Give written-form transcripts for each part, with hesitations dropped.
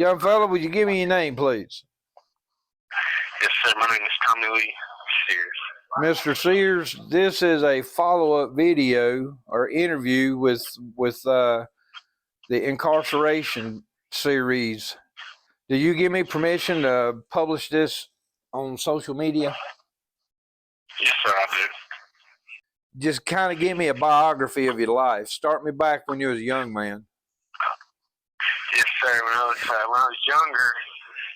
Young fella, would you give me your name, please? Yes, sir. My name is Tommy Lee Sears. Mr. Sears, this is a follow-up video or interview with the incarceration series. Do you give me permission to publish this on social media? Yes, sir, I do. Just kind of give me a biography of your life. Start me back when you was a young man. Yes, sir. When I was younger,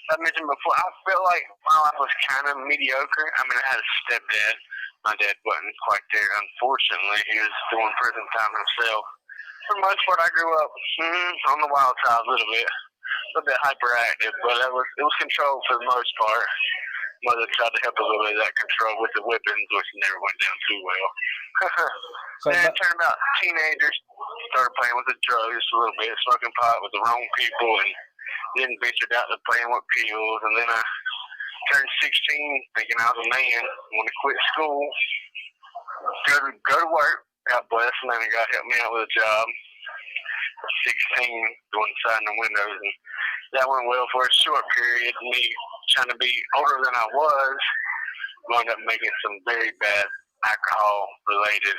I mentioned before, I felt like my life was kind of mediocre. I mean, I had a stepdad. My dad wasn't quite there, unfortunately. He was doing prison time himself. For the most part, I grew up on the wild side a little bit hyperactive, but it was controlled for the most part. Mother tried to help a little bit of that control with the whippings, which never went down too well. Then it turned about teenagers, started playing with the drugs a little bit, smoking pot with the wrong people, and then ventured out to playing with pills. And then I turned 16, thinking I was a man, wanted to quit school, go to work. God bless, and then God helped me out with a job. 16, doing the side and the windows, and that went well for a short period. Me trying to be older than I was, wound up making some very bad alcohol-related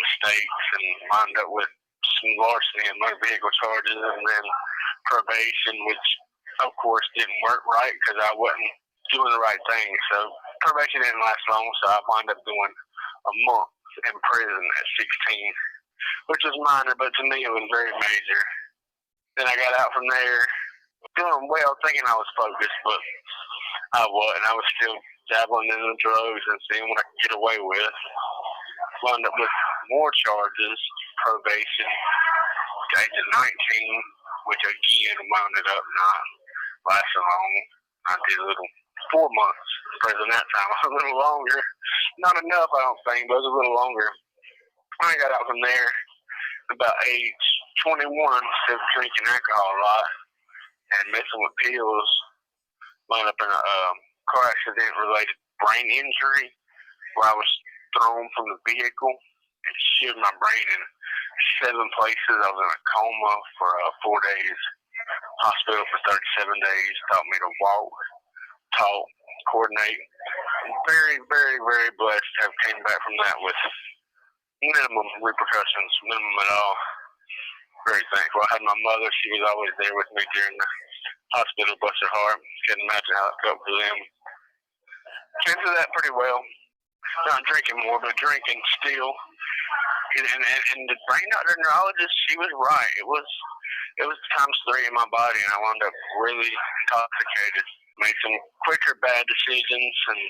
mistakes, and wound up with some larceny and motor vehicle charges, and then probation, which of course didn't work right because I wasn't doing the right thing. So probation didn't last long, so I wound up doing a month in prison at 16, which was minor, but to me it was very major. Then I got out from there, doing well, thinking I was focused, but I wasn't. I was still dabbling in the drugs and seeing what I could get away with. Wound up with more charges, probation, to age of 19, which again wound up not lasting long. I did a little 4 months in prison that time, a little longer. Not enough, I don't think, but it was a little longer. I got out from there about age 21, instead of drinking alcohol a lot and messing with pills. Wound up in a car accident-related brain injury where I was thrown from the vehicle and shivered my brain in 7 places. I was in a coma for 4 days, hospital for 37 days, taught me to walk, talk, coordinate. Very, very, very blessed to have came back from that with minimum repercussions, minimum at all. Very thankful. I had my mother. She was always there with me during the hospital, bless her heart. Couldn't imagine how it felt for them. Came through that pretty well. Not drinking more, but drinking still. And the brain doctor neurologist, she was right. It was times 3 in my body, and I wound up really intoxicated. Made some quicker bad decisions, and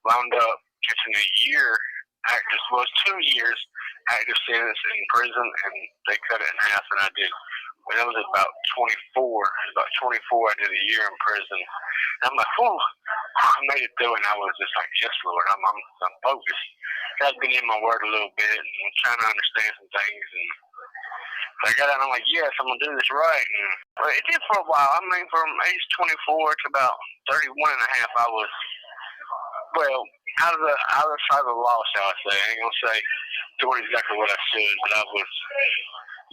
wound up catching a year active, well, 2 years active sentence in prison, and they cut it in half, and I did. When I was about 24, I did a year in prison. And I'm like, whew, I made it through, and I was just like, yes, Lord, I'm focused. God's been in my word a little bit, and I'm trying to understand some things, and I got out, and I'm like, yes, I'm going to do this right. And but it did for a while. I mean, from age 24 to about 31 and a half, I was, well, out of the side of the law, shall I say. I ain't going to say doing exactly what I should, but I was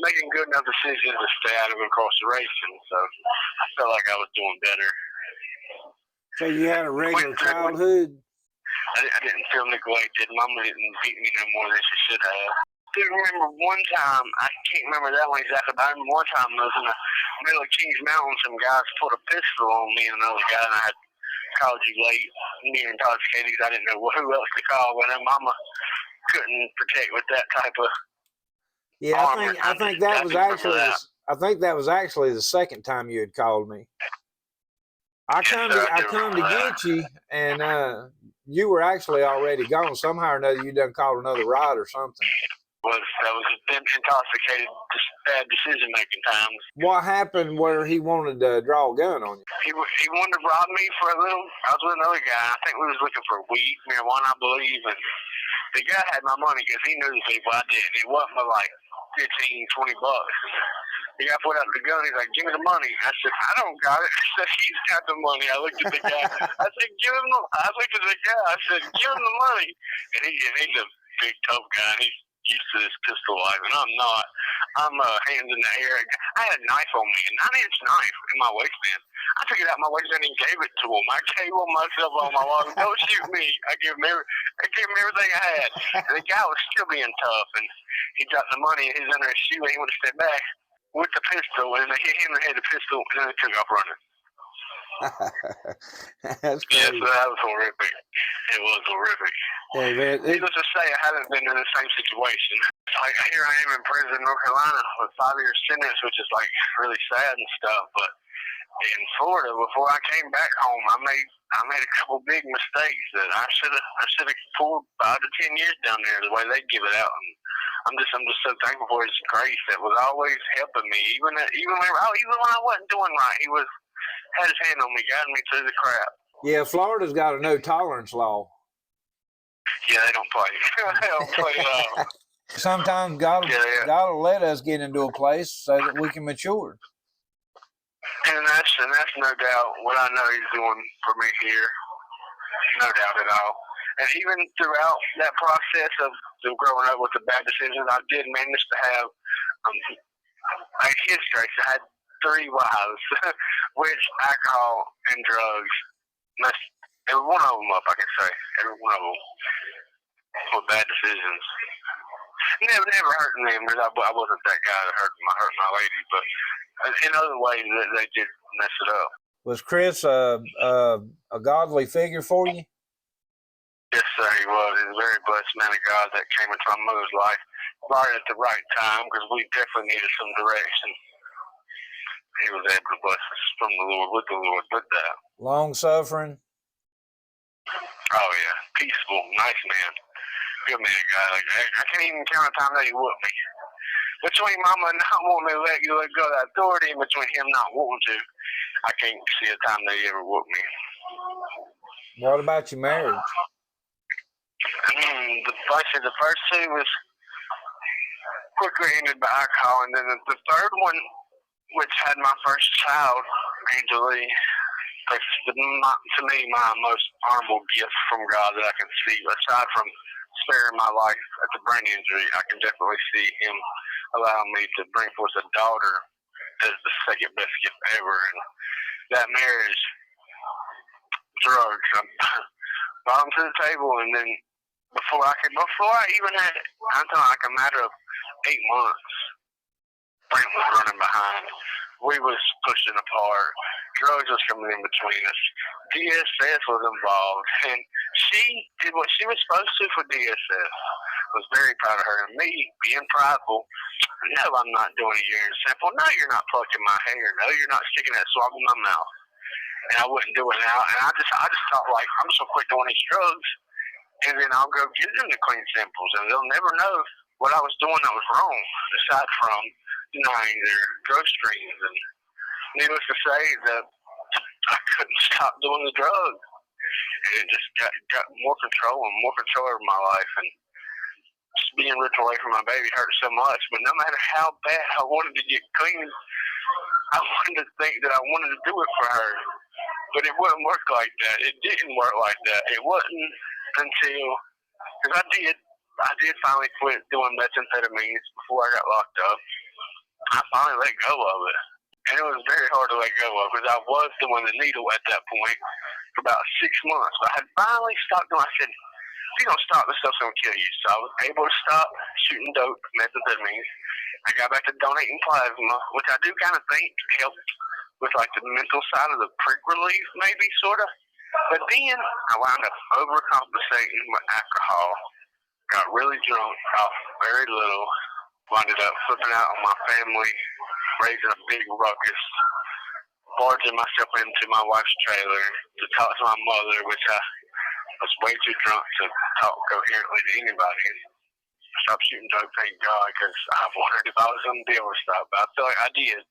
making good enough decisions to stay out of incarceration, so I felt like I was doing better. So you had a regular childhood? I didn't feel neglected. Mama didn't beat me no more than she should have. I do remember one time, I can't remember that one exactly, but I remember one time I was in the middle of Kings Mountain, some guys pulled a pistol on me and another guy, and I had called you late, near intoxicated, because I didn't know who else to call, but then Mama couldn't protect with that type of armor. I think that was actually the second time you had called me. I come to get you, and you were actually already gone. Somehow or another, you done called another ride or something. That was intoxicated, bad decision-making times. What happened where he wanted to draw a gun on you? He wanted to rob me for a little. I was with another guy. I think we was looking for weed, marijuana, I believe, and the guy had my money because he knew the people. I didn't. It wasn't but like $15, $20. The guy put out the gun. He's like, "Give me the money." I said, "I don't got it." I said, "He's got the money." I looked at the guy. I said, "Give him the." I looked at the guy. I said, "Give him the money." And he's a big tough guy. He used to this pistol life, and I'm not. I'm hands in the air. I had a knife on me, a 9-inch knife in my waistband. I took it out of my waistband and gave it to him. I gave him myself on my wall. Don't shoot me. I gave him everything I had. And the guy was still being tough, and he dropped the money, and he was under his shoe, and he went to step back with the pistol, and they hit him in the head with the pistol, and then they took off running. That's crazy. Yeah, so that was horrific. It was horrific. Hey, man, Needless to say, I haven't been in the same situation. Like, here I am in prison in North Carolina with 5-year sentence, which is like really sad and stuff. But in Florida, before I came back home, I made a couple big mistakes that I should have pulled 5 to 10 years down there the way they give it out. And I'm just so thankful for His grace that was always helping me, even when I wasn't doing right. He had His hand on me, guiding me through the crap. Yeah, Florida's got a no tolerance law. Yeah, they don't play. They don't play at all. Sometimes God will let us get into a place so that we can mature. And that's no doubt what I know He's doing for me here. No doubt at all. And even throughout that process of growing up with the bad decisions, I did manage to have, by His grace, I had 3 wives, which alcohol and drugs messed every one of them up, I can say. Every one of them with bad decisions. Never hurting them, because I wasn't that guy that hurt my lady, but in other ways they did mess it up. Was Chris a godly figure for you? Yes, sir, he was. He was a very blessed man of God that came into my mother's life right at the right time, because we definitely needed some direction. He was able to bless us from the Lord, with the Lord, with that. Long suffering? Oh, yeah. Peaceful, nice man. Good man, guy. Like, I can't even count the time that he whooped me. Between Mama not wanting to let go of that authority, and between him not wanting to, I can't see a time that he ever whooped me. What about your marriage? The first 2 was quickly ended by alcohol, and then the third one, which had my first child, Angelie, to me, my most honorable gift from God that I can see, aside from sparing my life at the brain injury, I can definitely see Him allowing me to bring forth a daughter as the second best gift ever. And that marriage, drugs, brought them to the table, and then before I even had it, I'm talking like a matter of 8 months, Brent was running behind. We was pushing apart. Drugs was coming in between us. DSS was involved, and she did what she was supposed to for DSS. I was very proud of her. And me, being prideful, no, I'm not doing a urine sample. No, you're not plucking my hair. No, you're not sticking that swab in my mouth. And I wouldn't do it now. And I just thought, like, I'm so quick doing these drugs, and then I'll go get them the clean samples, and they'll never know what I was doing that was wrong, aside from denying their drug screens. And needless to say, that I couldn't stop doing the drugs, and it just got more control over my life. And just being ripped away from my baby hurt so much. But no matter how bad I wanted to get clean, I wanted to think that I wanted to do it for her. But it wouldn't work like that. It didn't work like that. It wasn't until, because I did finally quit doing methamphetamines before I got locked up. I finally let go of it. And it was very hard to let go of, because I was doing the needle at that point for about 6 months. But I had finally stopped doing it. I said, if you don't stop, this stuff's going to kill you. So I was able to stop shooting dope, methamphetamines. I got back to donating plasma, which I do kind of think helped with like the mental side of the prick relief, maybe, sort of. But then I wound up overcompensating with alcohol, got really drunk off very little, wounded up flipping out on my family, raising a big ruckus, barging myself into my wife's trailer to talk to my mother, which I was way too drunk to talk coherently to anybody. I stopped shooting dope, thank God, because I wondered if I was going to be able to stop, but I feel like I did.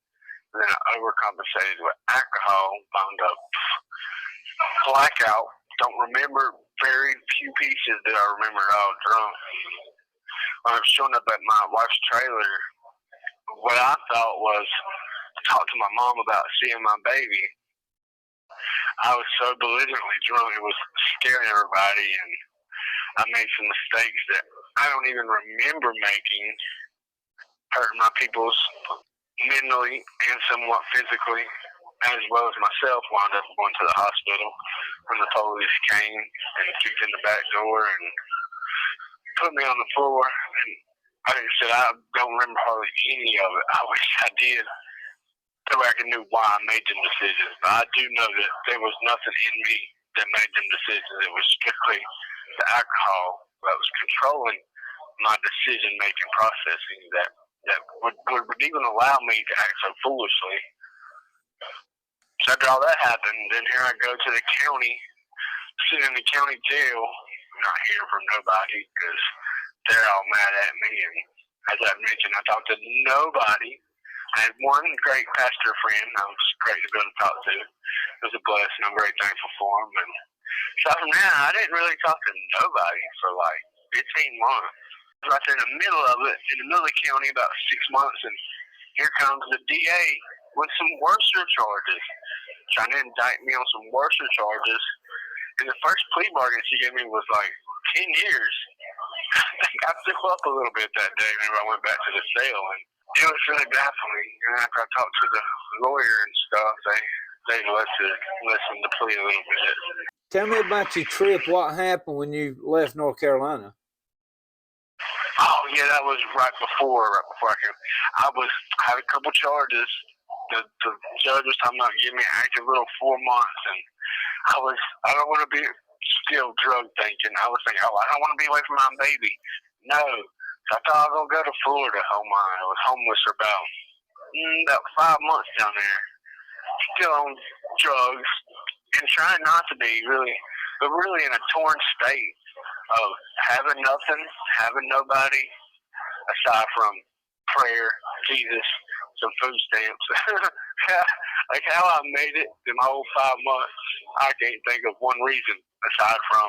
And then I overcompensated with alcohol, wound up blackout, don't remember very few pieces that I remember at all, drunk. When I was showing up at my wife's trailer, what I thought was to talk to my mom about seeing my baby. I was so belligerently drunk, it was scaring everybody, and I made some mistakes that I don't even remember making, hurting my people's mentally and somewhat physically, as well as myself. Wound up going to the hospital when the police came and kicked in the back door and put me on the floor. And like I said, I don't remember hardly any of it. I wish I did, so I knew why I made them decisions. But I do know that there was nothing in me that made them decisions. It was strictly the alcohol that was controlling my decision-making processing that would even allow me to act so foolishly. So after all that happened, then here I go to the county, sitting in the county jail, not hearing from nobody because they're all mad at me. And as I mentioned, I talked to nobody. I had one great pastor friend I was great to be able to talk to. It was a blessing. I'm very thankful for him. And so from now, I didn't really talk to nobody for like 15 months. Right there in the middle of it, in the middle of the county, about 6 months, and here comes the DA with some worser charges, trying to indict me on some worser charges. And the first plea bargain she gave me was like 10 years. I think I threw up a little bit that day whenever I went back to the cell, and it was really baffling. And after I talked to the lawyer and stuff, they listened to plea a little bit. Tell me about your trip. What happened when you left North Carolina? Oh yeah, that was right before I came. I had a couple charges. The judge was talking about giving me an active little 4 months, and I don't want to be still drug thinking. I was thinking, I don't want to be away from my baby. No, so I thought I was gonna go to Florida. Oh my, I was homeless for about 5 months down there, still on drugs, and trying not to be really, but really in a torn state of having nothing, having nobody, aside from prayer, Jesus, some food stamps. Like how I made it in my whole 5 months, I can't think of one reason aside from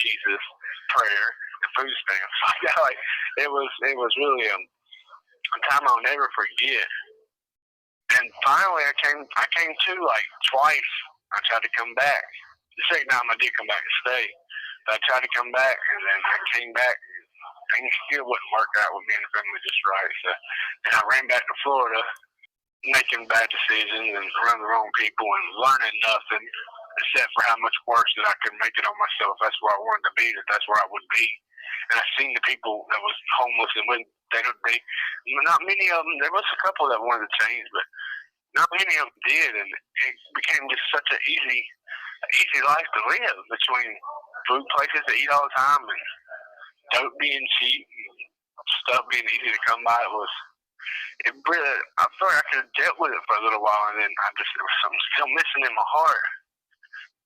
Jesus, prayer, and food stamps. Like it was really a time I'll never forget. And finally, I came to like twice. I tried to come back. The second time I did come back and stay. But I tried to come back, and then I came back, and things still wouldn't work out with me and the family just right. So then I ran back to Florida, making bad decisions and around the wrong people and learning nothing, except for how much worse that I could make it on myself. That's where I wanted to be, that's where I would be. And I seen the people that was homeless, and when they not many of them, there was a couple that wanted to change, but not many of them did, and it became just such an easy life to live between food places to eat all the time and dope being cheap and stuff being easy to come by. I felt like I could have dealt with it for a little while, and then there was something still missing in my heart,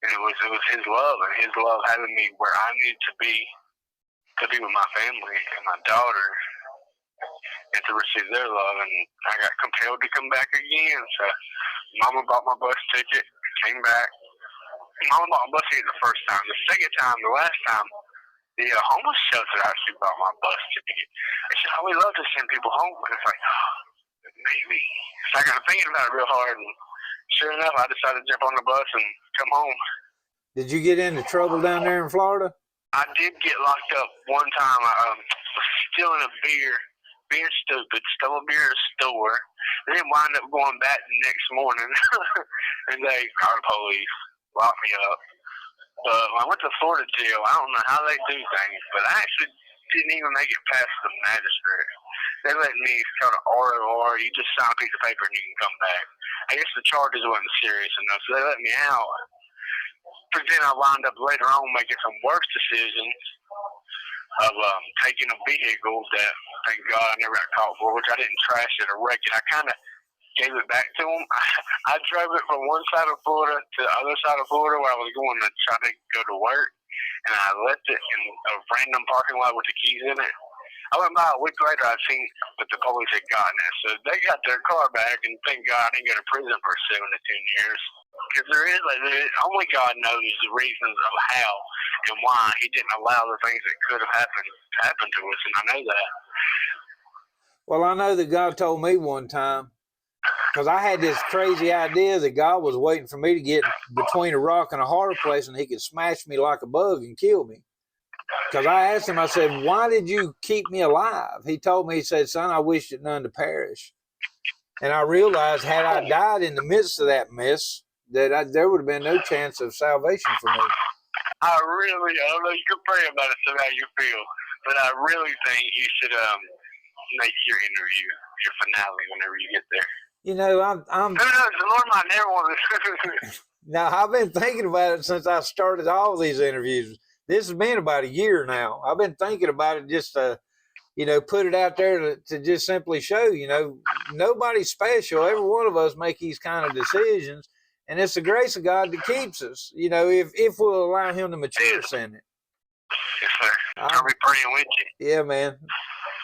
and it was his love, and his love having me where I needed to be with my family and my daughter, and to receive their love. And I got compelled to come back again. So Mama bought my bus ticket, came back. Mama bought my bus ticket the first time. The second time, the last time, the homeless shelter actually bought my bus ticket. They said, we love to send people home. And it's like, maybe. So I got thinking about it real hard, and sure enough, I decided to jump on the bus and come home. Did you get into trouble down there in Florida? I did get locked up one time. I was stealing a beer, being stupid, stole a beer at a store, and then wound up going back the next morning, and they called the police, locked me up. But when I went to Florida jail, I don't know how they do things, but I actually didn't even make it past the magistrate. They let me, it's called an ROR, you just sign a piece of paper and you can come back. I guess the charges wasn't serious enough, so they let me out. But then I wound up later on making some worse decisions of taking a vehicle that, thank God, I never got caught for, which I didn't trash it or wreck it. I kind of gave it back to them. I drove it from one side of Florida to the other side of Florida where I was going to try to go to work, and I left it in a random parking lot with the keys in it. I went by a week later, I seen that the police had gotten it. So they got their car back, and thank God I didn't go to prison for 7 to 10 years. Because only God knows the reasons of how and why he didn't allow the things that could have happened to happen to us, and I know that. Well, I know that God told me one time, because I had this crazy idea that God was waiting for me to get between a rock and a hard place and he could smash me like a bug and kill me. because I asked him, I said, why did you keep me alive? He told me, he said, son, I wish it none to perish. And I realized had I died in the midst of that mess, that there would have been no chance of salvation for me. I don't know, you can pray about it, so how you feel, but I really think you should make your interview, your finale, whenever you get there. You know, I'm Who knows? The Lord might never want to. now, I've been thinking about it since I started all these interviews. This has been about a year now. I've been thinking about it just to, you know, put it out there to just simply show, you know, nobody's special. Every one of us make these kind of decisions. And it's the grace of God that keeps us, you know, if we'll allow him to mature us in it. Yes, sir. I'll be praying with you. Yeah, man.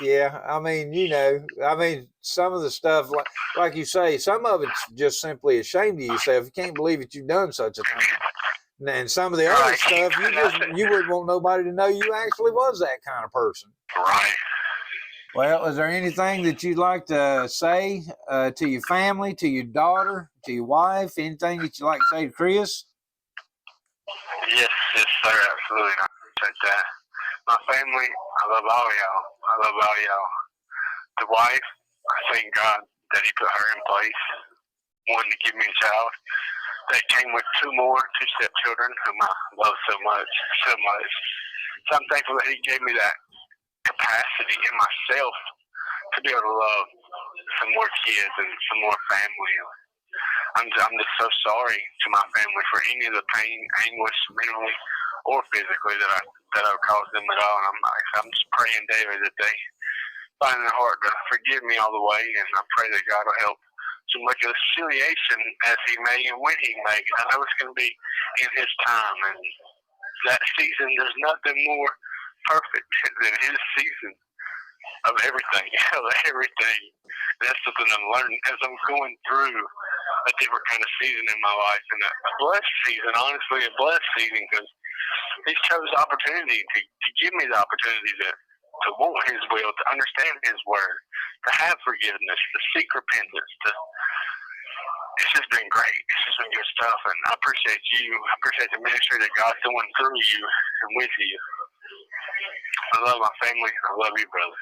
Yeah, I mean, you know, some of the stuff, like you say, some of it's just simply ashamed of yourself. You can't believe that you've done such a thing. And some of the other stuff, you wouldn't want nobody to know you actually was that kind of person. Right. Well, is there anything that you'd like to say to your family, to your daughter, to your wife? Anything that you'd like to say to Chris? Yes, sir, absolutely. I appreciate that. My family, I love all y'all. The wife, I thank God that he put her in place, one to give me a child. That came with two stepchildren whom I love so much. So I'm thankful that he gave me that capacity in myself to be able to love some more kids and some more family. I'm just so sorry to my family for any of the pain, anguish, mentally or physically that I've caused them at all. And I'm just praying daily that they find in their heart to forgive me all the way, and I pray that God will help to make a reconciliation as he may and when he may. I know it's going to be in his time, and that season, there's nothing more perfect than his season of everything, That's something I'm learning as I'm going through a different kind of season in my life, and a blessed season, honestly, a blessed season, because he chose the opportunity to give me the opportunity to want his will, to understand his word, to have forgiveness, to seek repentance. It's just been great. It's just been good stuff, and I appreciate you. I appreciate the ministry that God's doing through you and with you. I love my family. I love you, brother.